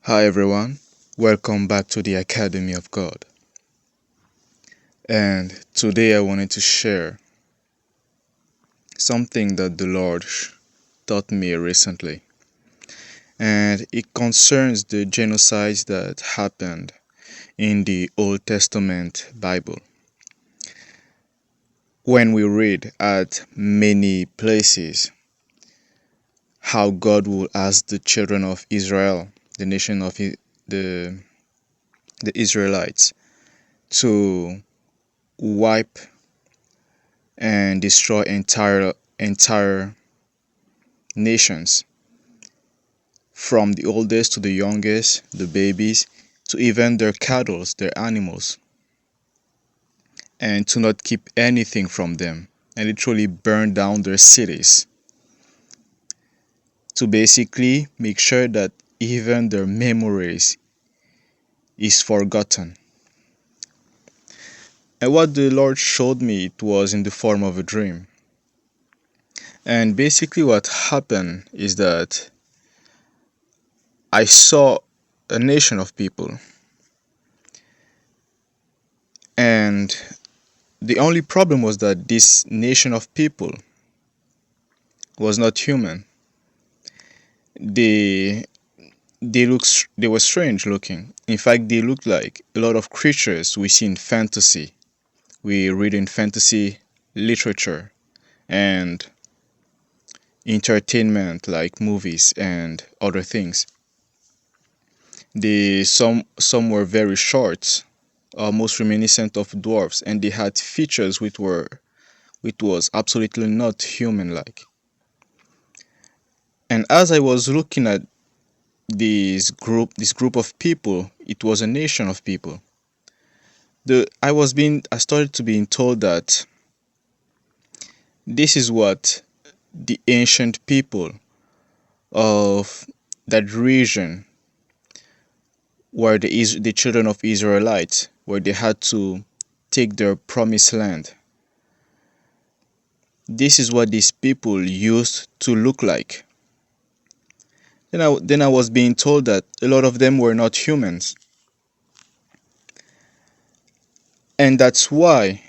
Hi everyone, welcome back to the Academy of God. And today I wanted to share something that the Lord taught me recently. And it concerns the genocides that happened in the Old Testament Bible. When we read at many places how God will ask the children of Israel, the nation of the Israelites, to wipe and destroy entire nations, from the oldest to the youngest, the babies, to even their cattle, their animals, and to not keep anything from them, and literally burn down their cities, to basically make sure that even their memories is forgotten. And what the Lord showed me, it was in the form of a dream. And basically what happened is that I saw a nation of people, and the only problem was that this nation of people was not human. They they were strange looking. In fact, they looked like a lot of creatures we see in fantasy. We read in fantasy literature and entertainment like movies and other things. Some were very short, almost reminiscent of dwarfs, and they had features which was absolutely not human like. And as I was looking at this group of people, it was a nation of people. I started to being told that this is what the ancient people of that region, where the children of Israelites, where they had to take their promised land. This is what these people used to look like. Then I was being told that a lot of them were not humans. And that's why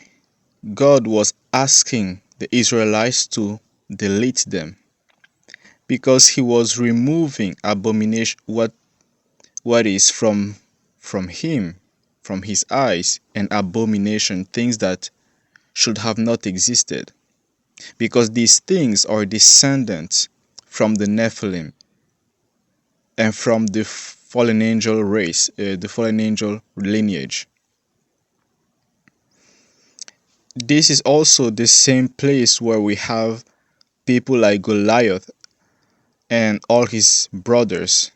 God was asking the Israelites to delete them, because he was removing abomination, what is from him, from his eyes, and abomination, things that should have not existed, because these things are descendants from the Nephilim and from the fallen angel race, the fallen angel lineage. This is also the same place where we have people like Goliath and all his brothers.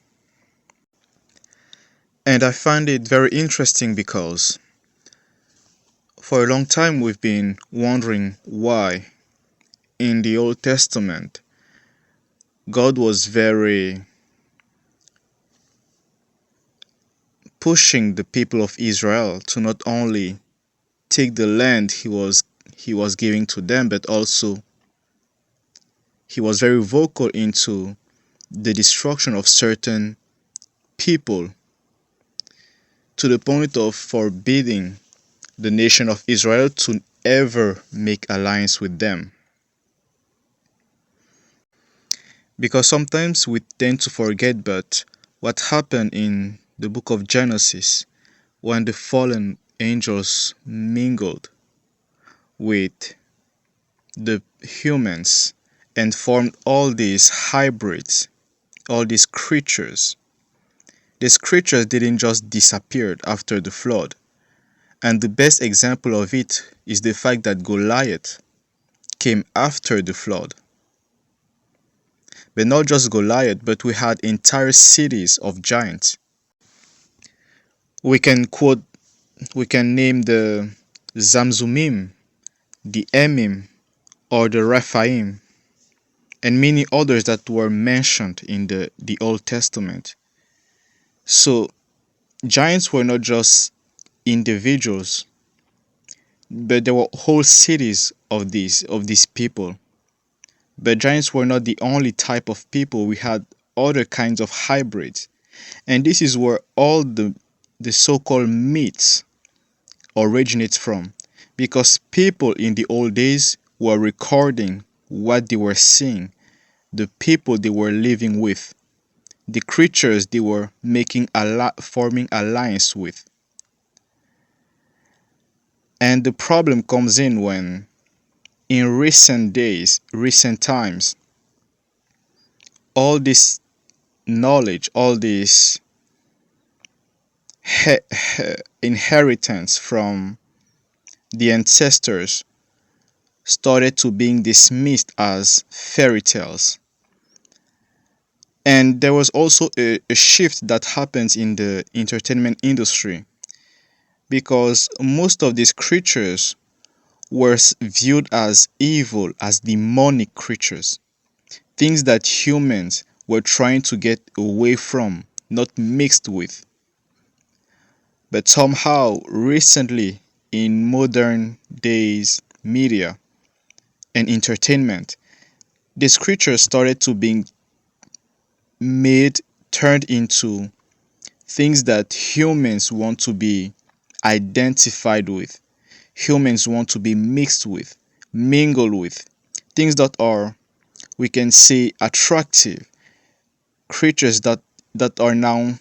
And I find it very interesting because for a long time we've been wondering why in the Old Testament God was very pushing the people of Israel to not only take the land he was giving to them, but also he was very vocal into the destruction of certain people, to the point of forbidding the nation of Israel to ever make alliance with them. Because sometimes we tend to forget, but what happened in the book of Genesis, when the fallen angels mingled with the humans and formed all these hybrids, all these creatures. These creatures didn't just disappear after the flood. And the best example of it is the fact that Goliath came after the flood. But not just Goliath, but we had entire cities of giants. We can quote, we can name the Zamzumim, the Emim, or the Rephaim, and many others that were mentioned in the Old Testament. So giants were not just individuals, but there were whole cities of these people. But giants were not the only type of people. We had other kinds of hybrids. And this is where all the so-called myths originate from. Because people in the old days were recording what they were seeing, the people they were living with, the creatures they were forming alliance with. And the problem comes in when, in recent days, recent times, all this knowledge, all this inheritance from the ancestors started to being dismissed as fairy tales. And there was also a shift that happens in the entertainment industry because most of these creatures were viewed as evil, as demonic creatures, things that humans were trying to get away from, not mixed with. But somehow, recently, in modern days media and entertainment, these creatures started to being made, turned into things that humans want to be identified with, humans want to be mixed with, mingled with, things that are, we can say, attractive, creatures that are now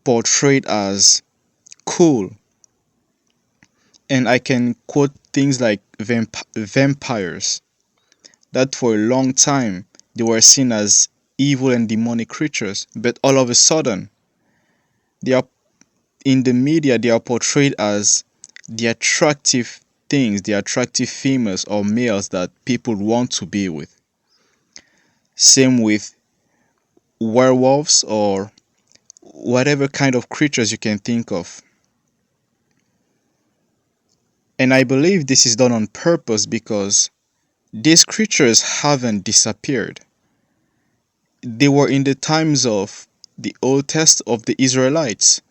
portrayed as cool. And I can quote things like vampires, that for a long time they were seen as evil and demonic creatures, but all of a sudden they are in the media, they are portrayed as the attractive things, the attractive females or males that people want to be with. Same with werewolves or whatever kind of creatures you can think of. And I believe this is done on purpose because these creatures haven't disappeared. They were in the times of the Old Testament of the Israelites,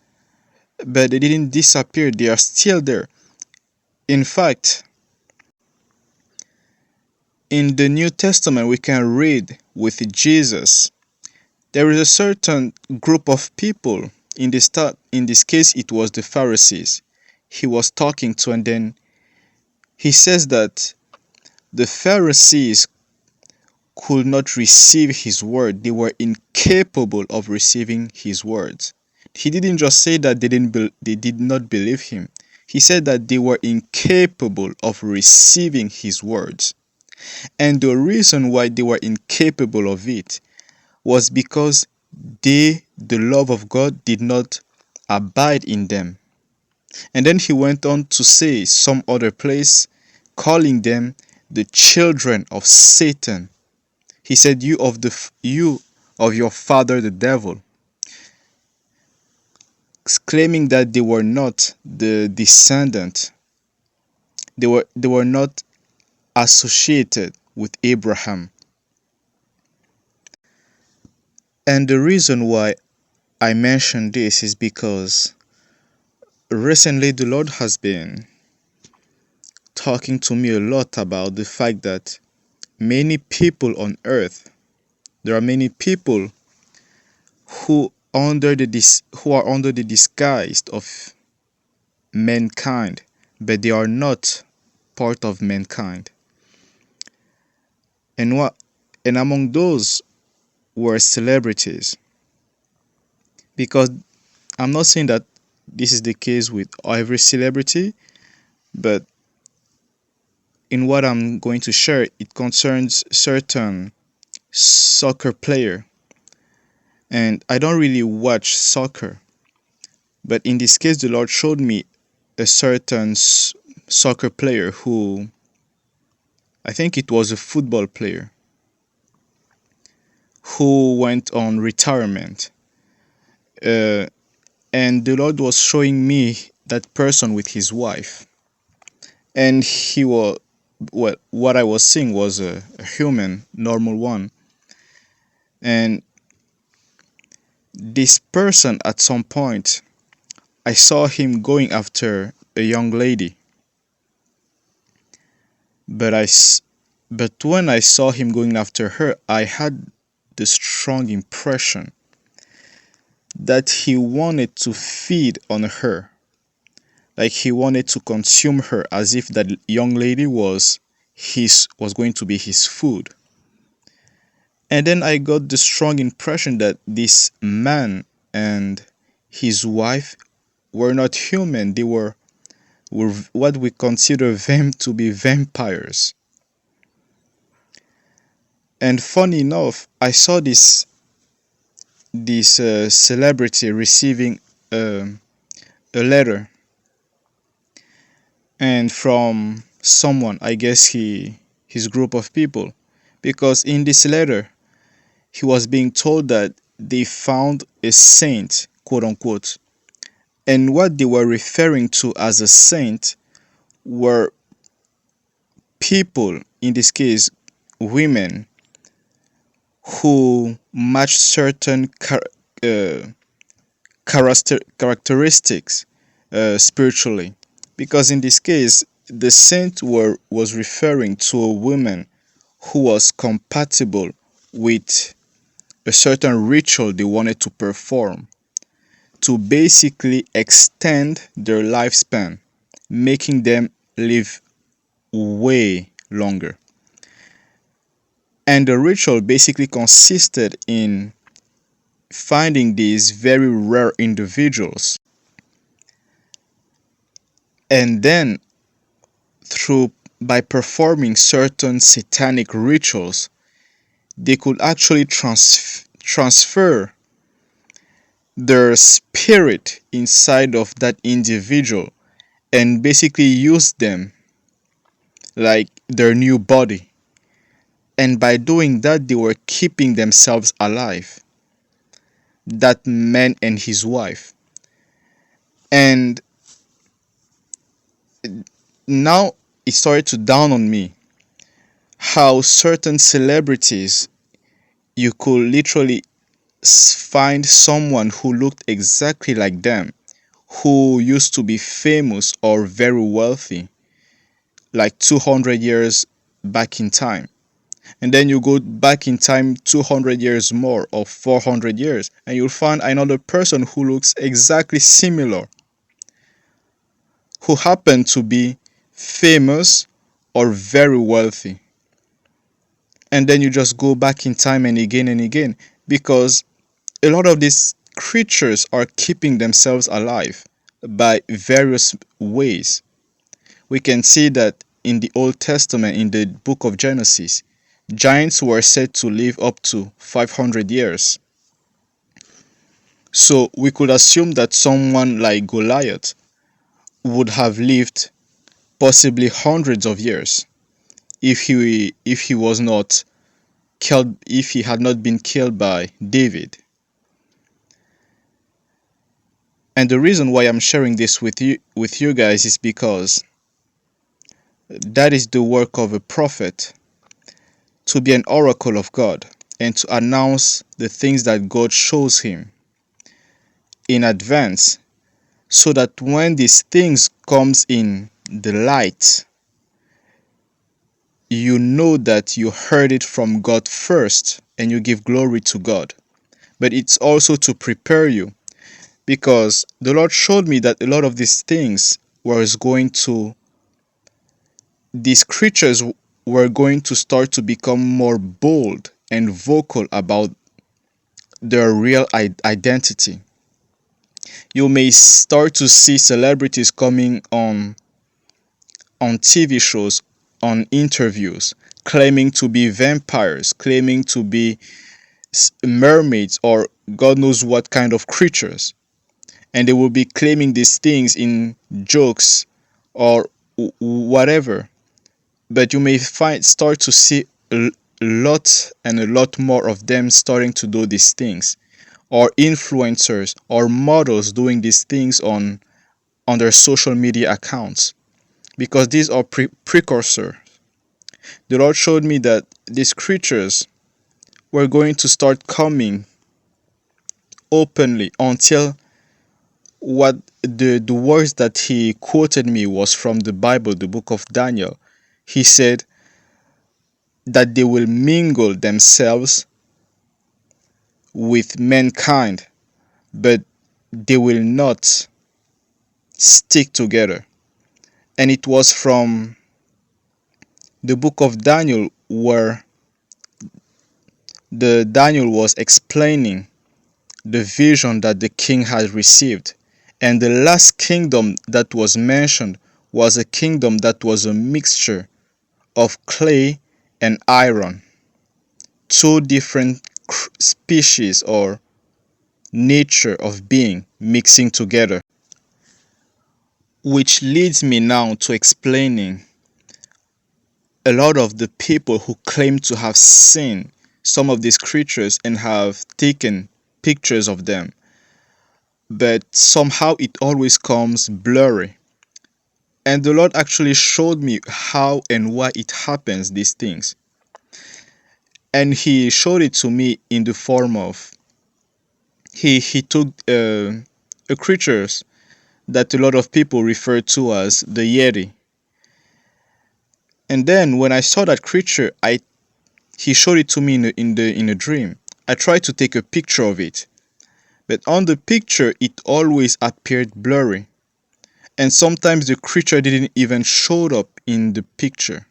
but they didn't disappear. They are still there. In fact, in the New Testament, we can read with Jesus, there is a certain group of people. In this case, it was the Pharisees he was talking to, and then he says that the Pharisees could not receive his word. They were incapable of receiving his words. He didn't just say that they did not believe him. He said that they were incapable of receiving his words. And the reason why they were incapable of it was because the love of God, did not abide in them. And then he went on to say some other place, calling them the children of Satan. He said, you of your father the devil, claiming that they were not the descendant. They were not associated with Abraham. And the reason why I mention this is because recently the Lord has been talking to me a lot about the fact that many people on earth, there are many people who are under the disguise of mankind, but they are not part of mankind. And among those were celebrities. Because I'm not saying that this is the case with every celebrity, but in what I'm going to share, it concerns certain soccer player. And I don't really watch soccer, but in this case, the Lord showed me a certain soccer player who, I think it was a football player, who went on retirement. Uh, and the Lord was showing me that person with his wife. And what I was seeing was a human, normal one. And this person, at some point, I saw him going after a young lady. But but when I saw him going after her, I had the strong impression that he wanted to feed on her. Like he wanted to consume her as if that young lady was going to be his food. And then I got the strong impression that this man and his wife were not human. They were what we consider them to be vampires. And funny enough, I saw this celebrity receiving a letter and from someone, I guess his group of people, because in this letter he was being told that they found a saint, quote unquote, and what they were referring to as a saint were people, in this case women, who matched certain uh, characteristics spiritually. Because in this case, the saint was referring to a woman who was compatible with a certain ritual they wanted to perform to basically extend their lifespan, making them live way longer. And the ritual basically consisted in finding these very rare individuals and then through by performing certain satanic rituals they could actually transfer their spirit inside of that individual and basically use them like their new body. And by doing that, they were keeping themselves alive. That man and his wife. And now it started to dawn on me how certain celebrities, you could literally find someone who looked exactly like them, who used to be famous or very wealthy, like 200 years back in time. And then you go back in time 200 years more or 400 years, and you'll find another person who looks exactly similar, who happened to be famous or very wealthy. And then you just go back in time and again, because a lot of these creatures are keeping themselves alive by various ways. We can see that in the Old Testament, in the book of Genesis, giants were said to live up to 500 years. So we could assume that someone like Goliath would have lived possibly hundreds of years if he was not killed, if he had not been killed by David. And the reason why I'm sharing this with you guys is because that is the work of a prophet, to be an oracle of God and to announce the things that God shows him in advance, so that when these things comes in the light, you know that you heard it from God first and you give glory to God. But it's also to prepare you, because the Lord showed me that a lot of these things these creatures were going to start to become more bold and vocal about their real identity. You may start to see celebrities coming on TV shows, on interviews, claiming to be vampires, claiming to be mermaids, or God knows what kind of creatures. And they will be claiming these things in jokes or whatever. But you may start to see a lot more of them starting to do these things, or influencers or models doing these things on their social media accounts, because these are precursor. The Lord showed me that these creatures were going to start coming openly until what the words that he quoted me was from the Bible, the book of Daniel. He said that they will mingle themselves with mankind, but they will not stick together. And it was from the book of Daniel where the Daniel was explaining the vision that the king had received. And the last kingdom that was mentioned was a kingdom that was a mixture of clay and iron, two different species or nature of being mixing together. Which leads me now to explaining a lot of the people who claim to have seen some of these creatures and have taken pictures of them, but somehow it always comes blurry. And the Lord actually showed me how and why it happens, these things. And He showed it to me in the form of He took a creatures that a lot of people refer to as the Yeti. And then when I saw that creature, he showed it to me in a dream. I tried to take a picture of it, but on the picture it always appeared blurry. And sometimes the creature didn't even show up in the picture.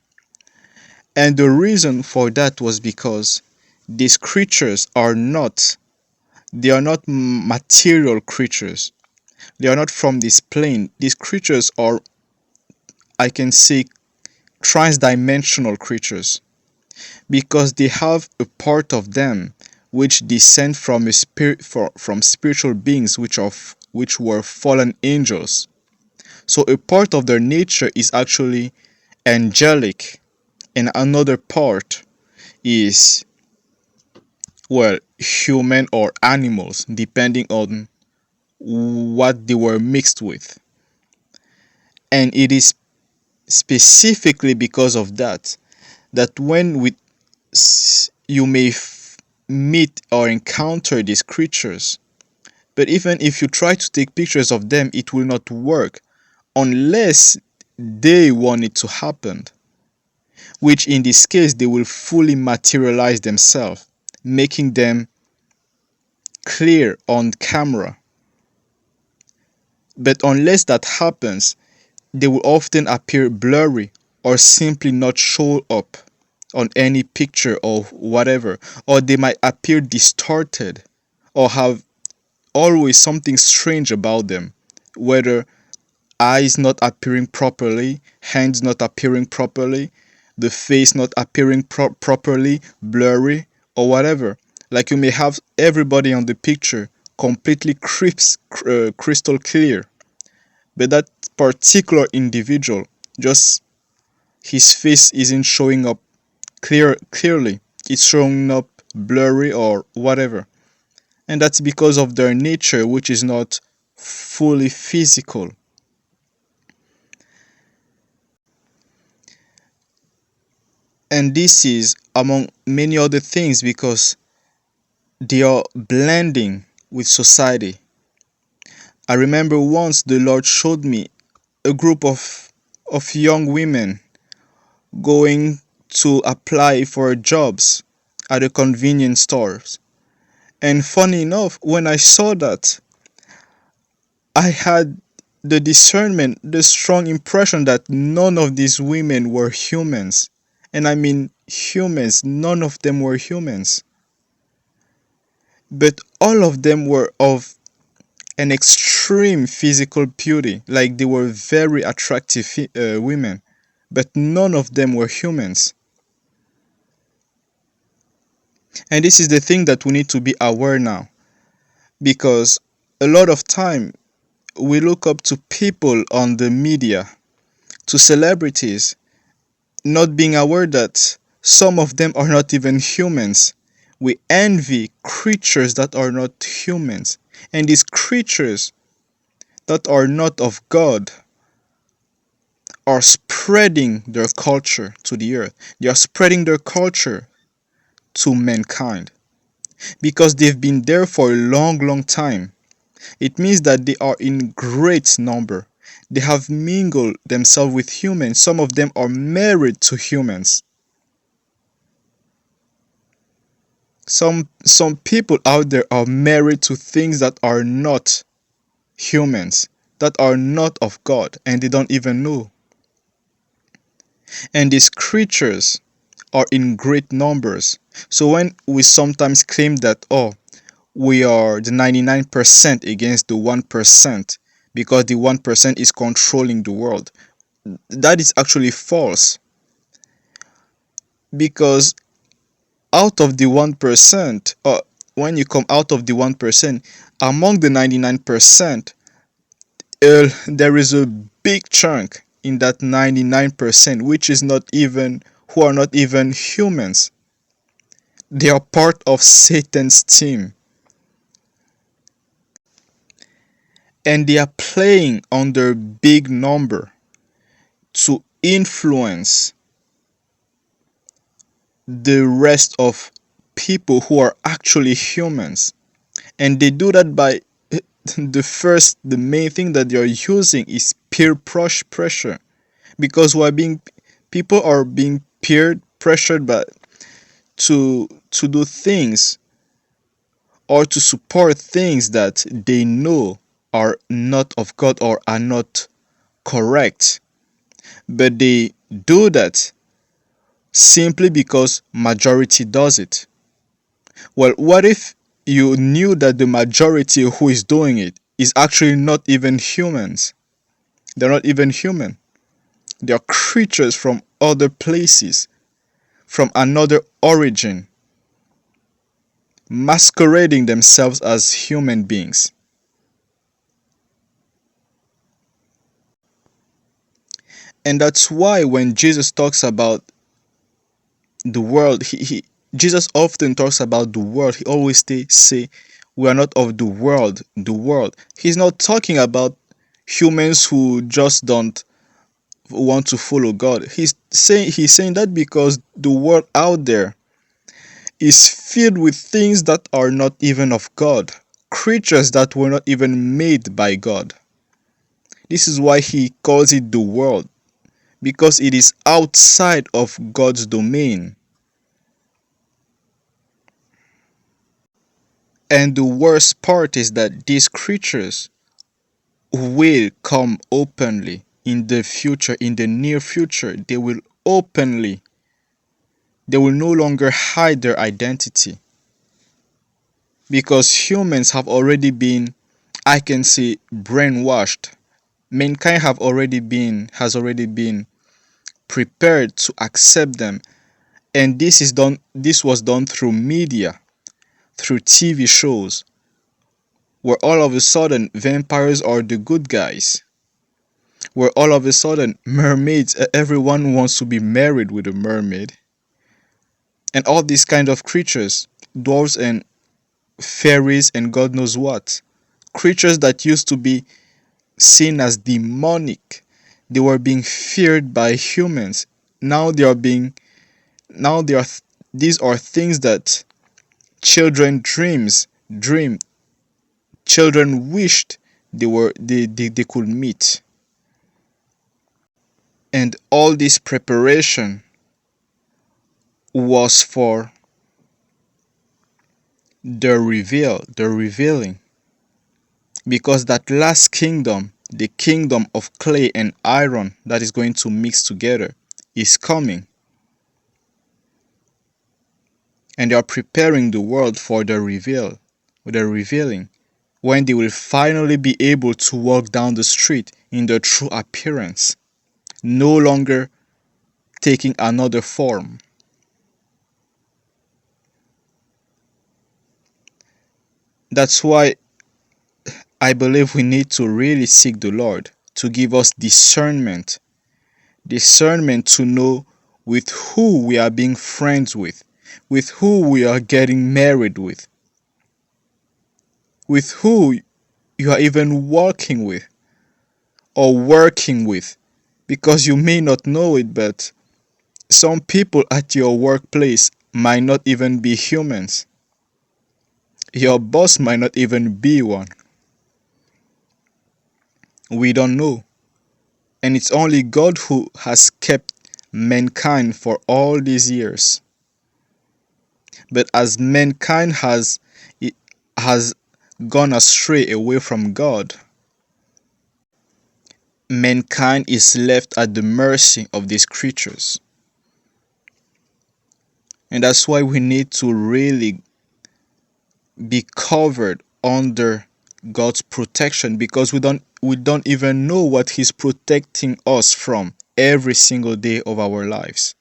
And the reason for that was because these creatures they are not material creatures. They are not from this plane. These creatures are, I can say, transdimensional creatures because they have a part of them which descend from a from spiritual beings which were fallen angels. So a part of their nature is actually angelic, and another part is, well, human or animals, depending on what they were mixed with. And it is specifically because of that when you may meet or encounter these creatures, but even if you try to take pictures of them, it will not work unless they want it to happen, which in this case they will fully materialize themselves, making them clear on camera. But unless that happens, they will often appear blurry or simply not show up on any picture or whatever, or they might appear distorted or have always something strange about them, whether eyes not appearing properly, hands not appearing properly, the face not appearing properly, blurry, or whatever. Like you may have everybody on the picture completely crystal clear, but that particular individual, just his face isn't showing up clearly. It's showing up blurry or whatever. And that's because of their nature, which is not fully physical. And this is among many other things because they are blending with society. I remember once the Lord showed me a group of young women going to apply for jobs at a convenience stores. And funny enough, when I saw that, I had the discernment, the strong impression that none of these women were humans. And I mean humans, none of them were humans. But all of them were of an extreme physical beauty, like they were very attractive women, but none of them were humans. And this is the thing that we need to be aware now, because a lot of time we look up to people on the media, to celebrities, not being aware that some of them are not even humans. We envy creatures that are not humans, and these creatures that are not of God are spreading their culture to the earth. They are spreading their culture to mankind because they've been there for a long, long time. It means that they are in great number. They have mingled themselves with humans. Some of them are married to humans. Some people out there are married to things that are not humans, that are not of God, and they don't even know. And these creatures are in great numbers. So when we sometimes claim that, oh, we are the 99% against the 1% because the 1% is controlling the world, that is actually false. Because out of the 1%, or when you come out of the 1%, among the 99%, there is a big chunk in that 99% which is not even, who are not even humans. They are part of Satan's team, and they are playing on their big number to influence the rest of people who are actually humans. And they do that by the main thing that they are using is peer pressure, because people are being peer pressured by to do things or to support things that they know are not of God or are not correct, but they do that simply because majority does it. Well, what if you knew that the majority who is doing it is actually not even humans? They're not even human. They are creatures from other places, from another origin, masquerading themselves as human beings. And that's why when Jesus talks about the world, Jesus often talks about the world. He always say we are not of the world, the world. He's not talking about humans who just don't want to follow God. He's saying that because the world out there is filled with things that are not even of God, creatures that were not even made by God. This is why he calls it the world, because it is outside of God's domain. And the worst part is that these creatures will come openly in the future, in the near future. They will no longer hide their identity, because humans have already been, I can say, brainwashed. Mankind has already been prepared to accept them. And this was done through media, through TV shows, where all of a sudden vampires are the good guys, where all of a sudden mermaids, everyone wants to be married with a mermaid, and all these kind of creatures, dwarves and fairies and God knows what, creatures that used to be seen as demonic, they were being feared by humans. Now they are being now they are these are things that children dream children wished they could meet. And all this preparation was for the revealing, because that last kingdom, the kingdom of clay and iron that is going to mix together, is coming. And they are preparing the world for the revealing, when they will finally be able to walk down the street in their true appearance, no longer taking another form. That's why I believe we need to really seek the Lord to give us discernment to know with who we are being friends with who we are getting married with who you are even walking with or working with, because you may not know it, but some people at your workplace might not even be humans. Your boss might not even be one. We don't know. And it's only God who has kept mankind for all these years. But as mankind has gone astray away from God, mankind is left at the mercy of these creatures. And that's why we need to really be covered under God's protection, because we don't even know what He's protecting us from every single day of our lives.